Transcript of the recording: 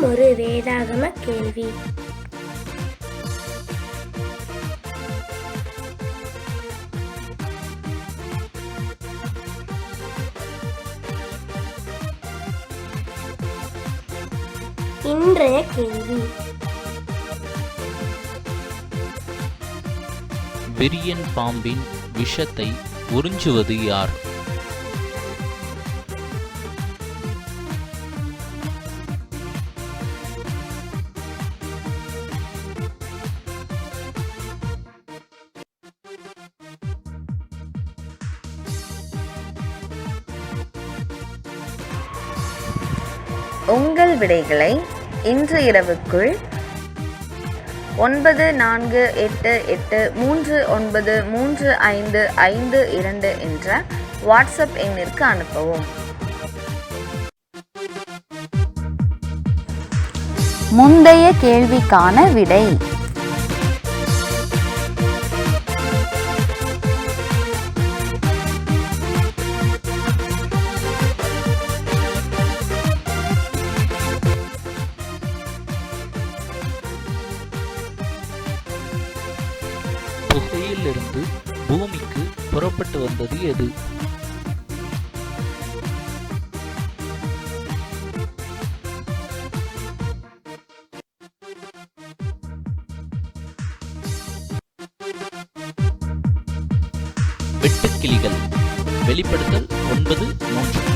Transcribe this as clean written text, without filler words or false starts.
ஒரு வேதாகம கேள்வி. இன்றைய கேள்வி. விரியன் பாம்பின் விஷத்தை உறிஞ்சுவது யார்? உங்கள் விடைகளை இன்று இரவுக்குள் 9488393552 என்ற வாட்ஸ்அப் எண்ணிற்கு அனுப்பவும். முந்தைய கேள்விக்கான விடை. புகையிலிருந்து பூமிக்கு புறப்பட்டு வந்தது எது? வெட்டுக்கிளிகள். வெளிப்படுத்தல் 9:3.